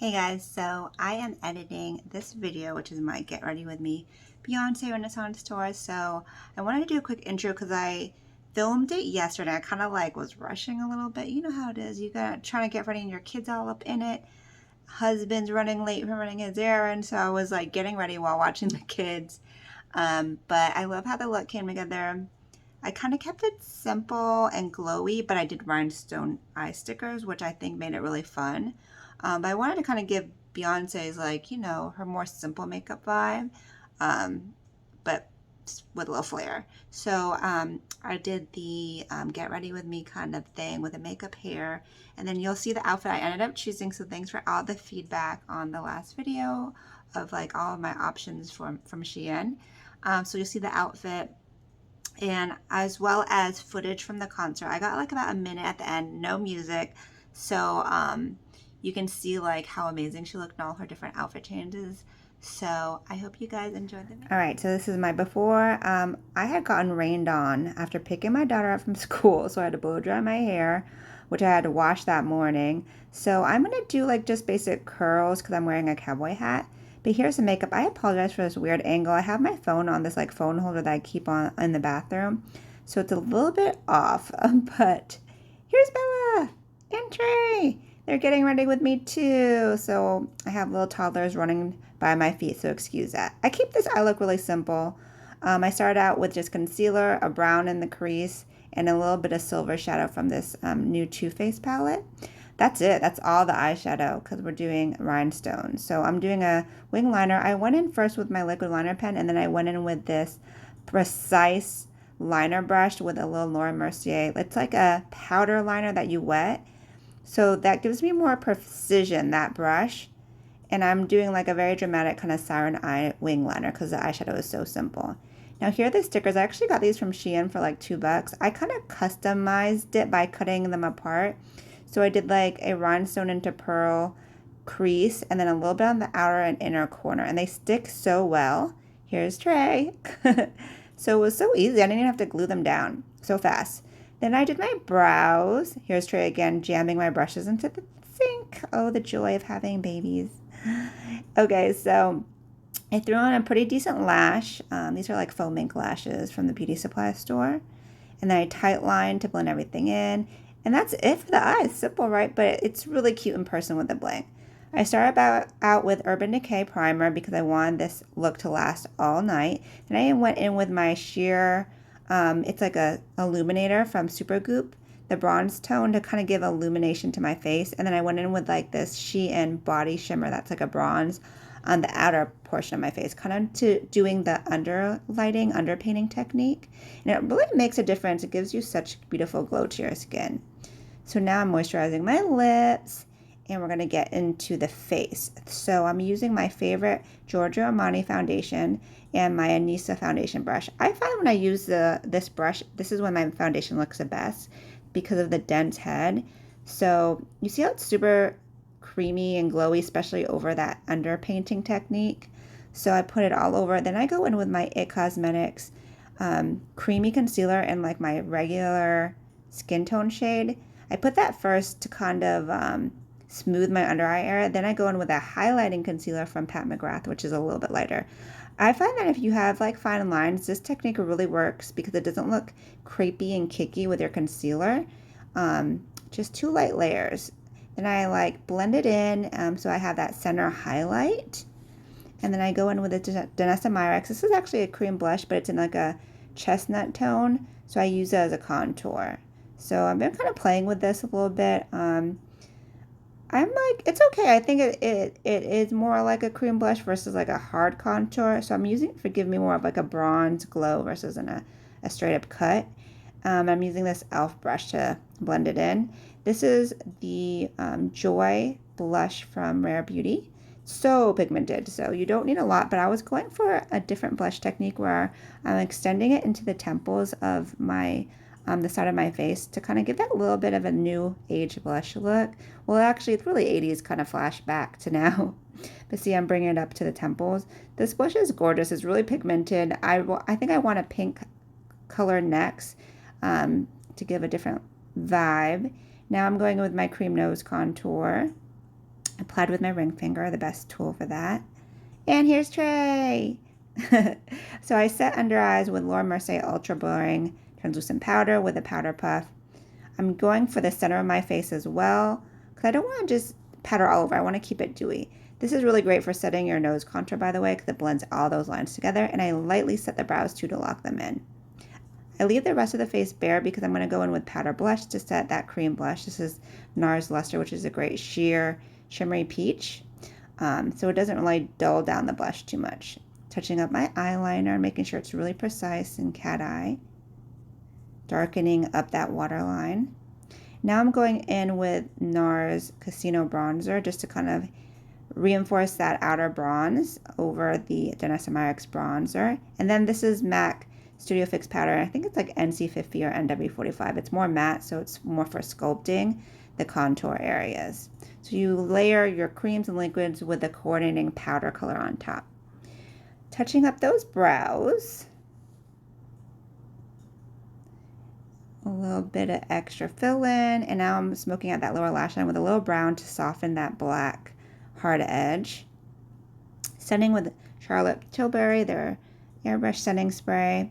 Hey guys, so I am editing this video, which is my Get Ready With Me Beyonce Renaissance tour. So I wanted to do a quick intro because I filmed it yesterday. I kind of was rushing a little bit. You know how it is. You got trying to get ready and your kids all up in it. Husband's running late from running his errand. So I was getting ready while watching the kids. But I love how the look came together. I kind of kept it simple and glowy, but I did rhinestone eye stickers, which I think made it really fun. But I wanted to kind of give Beyonce's, her more simple makeup vibe, but with a little flair. So I did the Get Ready With Me kind of thing with the makeup hair. And then you'll see the outfit I ended up choosing. So thanks for all the feedback on the last video of all of my options from SheIn. So you'll see the outfit and as well as footage from the concert. I got about a minute at the end, no music, so you can see how amazing she looked in all her different outfit changes. So I hope you guys enjoyed the video. All right, so this is my before. I had gotten rained on after picking my daughter up from school, so I had to blow dry my hair, which I had to wash that morning. So I'm gonna do just basic curls because I'm wearing a cowboy hat. But here's the makeup. I apologize for this weird angle. I have my phone on this phone holder that I keep on in the bathroom. So it's a little bit off, but here's Bella and Trey. They're getting ready with me too. So I have little toddlers running by my feet, so excuse that. I keep this eye look really simple. I started out with just concealer, a brown in the crease, and a little bit of silver shadow from this new Too Faced palette. That's it. That's all the eyeshadow because we're doing rhinestone. So I'm doing a wing liner. I went in first with my liquid liner pen, and then I went in with this precise liner brush with a little Laura Mercier. It's like a powder liner that you wet. So that gives me more precision, that brush. And I'm doing a very dramatic kind of siren eye wing liner because the eyeshadow is so simple. Now here are the stickers. I actually got these from SheIn for $2. I kind of customized it by cutting them apart. So I did a rhinestone into pearl crease and then a little bit on the outer and inner corner. And they stick so well. Here's Trey. So it was so easy. I didn't even have to glue them down so fast. Then I did my brows. Here's Trey again, jamming my brushes into the sink. Oh, the joy of having babies. Okay, so I threw on a pretty decent lash. These are faux mink lashes from the beauty supply store. And then I tight lined to blend everything in. And that's it for the eyes. Simple, right? But it's really cute in person with the bling. I started out with Urban Decay primer because I wanted this look to last all night. And I went in with my sheer, it's like a illuminator from Supergoop, the bronze tone to kind of give illumination to my face. And then I went in with this SheIn body shimmer that's like a bronze on the outer portion of my face, kind of to doing the underlighting, underpainting technique. And it really makes a difference. It gives you such beautiful glow to your skin. So now I'm moisturizing my lips and we're going to get into the face. So I'm using my favorite Giorgio Armani foundation and my Anissa foundation brush. I find when I use this brush, this is when my foundation looks the best because of the dense head. So you see how it's super creamy and glowy, especially over that underpainting technique. So I put it all over. Then I go in with my IT Cosmetics creamy concealer in my regular skin tone shade. I put that first to kind of smooth my under eye area. Then I go in with a highlighting concealer from Pat McGrath, which is a little bit lighter. I find that if you have fine lines, this technique really works because it doesn't look crepey and kicky with your concealer. Just 2 light layers. Then I blend it in so I have that center highlight. And then I go in with a Danessa Myricks. This is actually a cream blush, but it's in a chestnut tone. So I use it as a contour. So I've been kind of playing with this a little bit. I'm it's okay. I think it is more like a cream blush versus a hard contour. So I'm using it for giving me more of a bronze glow versus a straight up cut. I'm using this e.l.f. brush to blend it in. This is the Joy blush from Rare Beauty. So pigmented, so you don't need a lot, but I was going for a different blush technique where I'm extending it into the temples of my the side of my face to kind of give that a little bit of a new age blush look. Well, actually, it's really 80s kind of flashback to now. But see, I'm bringing it up to the temples. This blush is gorgeous. It's really pigmented. I think I want a pink color next to give a different vibe. Now I'm going with my cream nose contour. Applied with my ring finger, the best tool for that. And here's Trey. So I set under eyes with Laura Mercier Ultra Blurring Translucent Powder with a powder puff. I'm going for the center of my face as well, because I don't want to just powder all over. I want to keep it dewy. This is really great for setting your nose contour, by the way, because it blends all those lines together, and I lightly set the brows too to lock them in. I leave the rest of the face bare because I'm going to go in with powder blush to set that cream blush. This is NARS Luster, which is a great sheer shimmery peach. So it doesn't really dull down the blush too much. Touching up my eyeliner, making sure it's really precise and cat eye. Darkening up that waterline. Now I'm going in with NARS Casino Bronzer just to kind of reinforce that outer bronze over the Danessa X bronzer. And then this is MAC Studio Fix powder. I think it's like NC50 or NW45. It's more matte, so it's more for sculpting the contour areas. So you layer your creams and liquids with the coordinating powder color on top. Touching up those brows. A little bit of extra fill in, and now I'm smoking out that lower lash line with a little brown to soften that black hard edge. Setting with Charlotte Tilbury, their airbrush setting spray.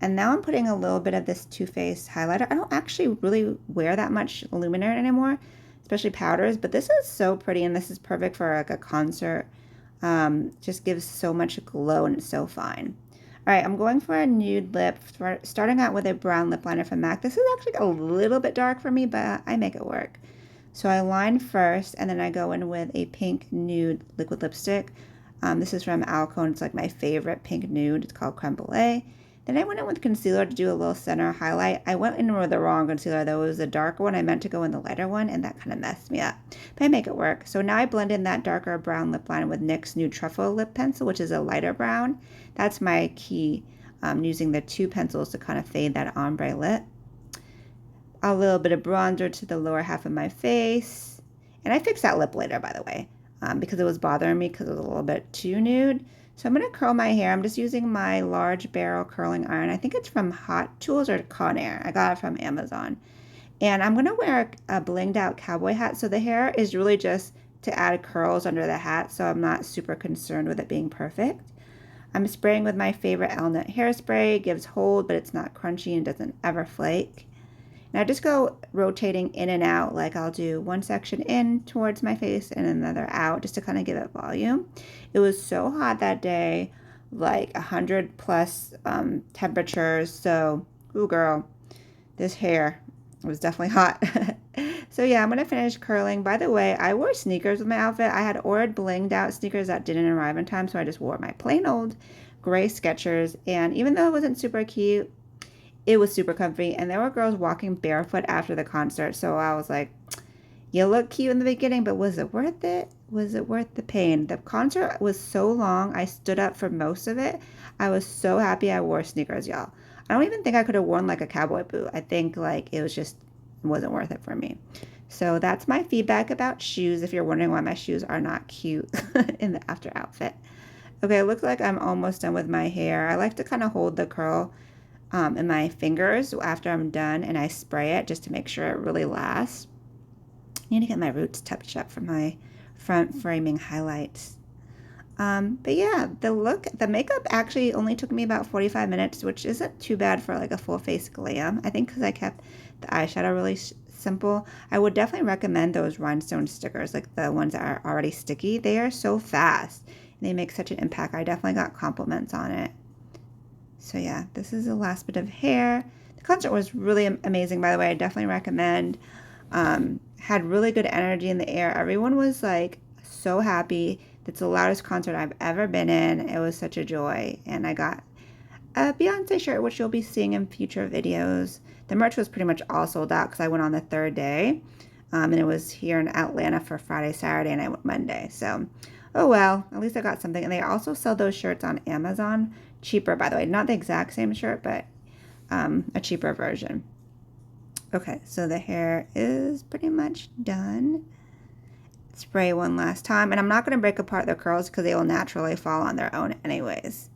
And now I'm putting a little bit of this Too Faced highlighter. I don't actually really wear that much illuminator anymore, especially powders, but this is so pretty, and this is perfect for like a concert. Just gives so much glow, and it's so fine. All right, I'm going for a nude lip, starting out with a brown lip liner from MAC. This is actually a little bit dark for me, but I make it work. So I line first, and then I go in with a pink nude liquid lipstick. This is from Alcone. It's like my favorite pink nude. It's called Creme Brulee. Then I went in with concealer to do a little center highlight. I went in with the wrong concealer, though. It was the darker one. I meant to go in the lighter one, and that kind of messed me up. But I make it work. So now I blend in that darker brown lip liner with NYX Nude Truffle Lip Pencil, which is a lighter brown. That's my key, using the two pencils to kind of fade that ombre lip. A little bit of bronzer to the lower half of my face. And I fixed that lip later, by the way, because it was bothering me because it was a little bit too nude. So I'm going to curl my hair. I'm just using my large barrel curling iron. I think it's from Hot Tools or Conair. I got it from Amazon. And I'm going to wear a blinged out cowboy hat. So the hair is really just to add curls under the hat. So I'm not super concerned with it being perfect. I'm spraying with my favorite Elnett hairspray. It gives hold, but it's not crunchy and doesn't ever flake. And I just go rotating in and out, like I'll do one section in towards my face and another out, just to kind of give it volume. It was so hot that day, like 100 plus temperatures. So, ooh girl, this hair was definitely hot. So yeah, I'm going to finish curling. By the way, I wore sneakers with my outfit. I had ordered blinged out sneakers that didn't arrive in time, so I just wore my plain old gray Skechers. And even though it wasn't super cute, it was super comfy, and there were girls walking barefoot after the concert, so I was like, you look cute in the beginning, but was it worth it? Was it worth the pain? The concert was so long, I stood up for most of it. I was so happy I wore sneakers, y'all. I don't even think I could have worn like a cowboy boot. I think like it wasn't worth it for me. So that's my feedback about shoes, if you're wondering why my shoes are not cute in the after outfit. Okay, it looks like I'm almost done with my hair. I like to kind of hold the curl in my fingers after I'm done, and I spray it just to make sure it really lasts. I need to get my roots touched up for my front framing highlights. But yeah, the makeup actually only took me about 45 minutes, which isn't too bad for like a full face glam. I think because I kept the eyeshadow really simple. I would definitely recommend those rhinestone stickers, like the ones that are already sticky. They are so fast, and they make such an impact. I definitely got compliments on it. So yeah, this is the last bit of hair. The concert was really amazing, by the way. I definitely recommend. Had really good energy in the air. Everyone was like so happy. It's the loudest concert I've ever been in. It was such a joy. And I got a Beyonce shirt, which you'll be seeing in future videos. The merch was pretty much all sold out because I went on the third day. And it was here in Atlanta for Friday, Saturday, and I went Monday. So, oh well, at least I got something. And they also sell those shirts on Amazon. Cheaper, by the way. Not the exact same shirt, but a cheaper version. Okay, so the hair is pretty much done. Spray one last time. And I'm not going to break apart the curls because they will naturally fall on their own anyways.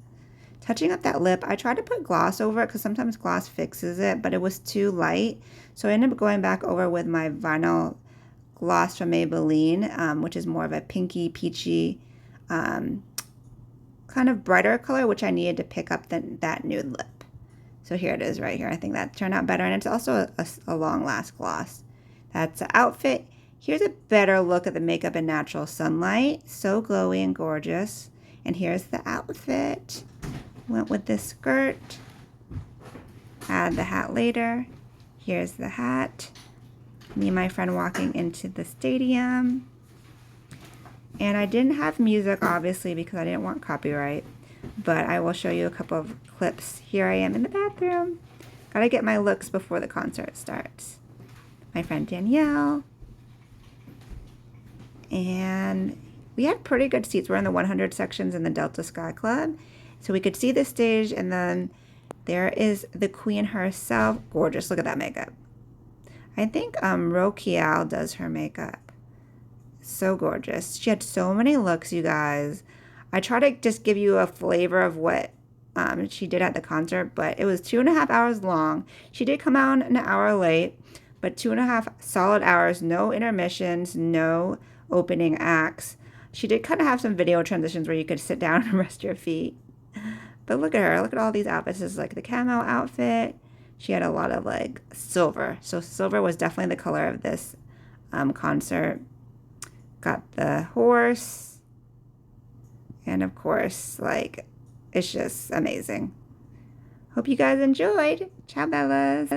Touching up that lip, I tried to put gloss over it because sometimes gloss fixes it, but it was too light. So I ended up going back over with my vinyl gloss from Maybelline, which is more of a pinky, peachy, kind of brighter color, which I needed to pick up that nude lip. So here it is right here. I think that turned out better, and it's also a long last gloss. That's the outfit. Here's a better look at the makeup in natural sunlight. So glowy and gorgeous. And here's the outfit. Went with this skirt. Add the hat later. Here's the hat. Me and my friend walking into the stadium. And I didn't have music, obviously, because I didn't want copyright. But I will show you a couple of clips. Here I am in the bathroom. Gotta get my looks before the concert starts. My friend Danielle. And we had pretty good seats. We're in the 100 sections in the Delta Sky Club. So we could see the stage, and then there is the queen herself. Gorgeous. Look at that makeup. I think Rokiel does her makeup. So gorgeous. She had so many looks, you guys. I try to just give you a flavor of what she did at the concert, but it was 2.5 hours long. She did come out an hour late, but 2.5 solid hours, no intermissions, no opening acts. She did kind of have some video transitions where you could sit down and rest your feet. But look at her. Look at all these outfits. This is like the camo outfit. She had a lot of like silver. So silver was definitely the color of this concert. Got the horse. And of course, like, it's just amazing. Hope you guys enjoyed. Ciao, Bellas.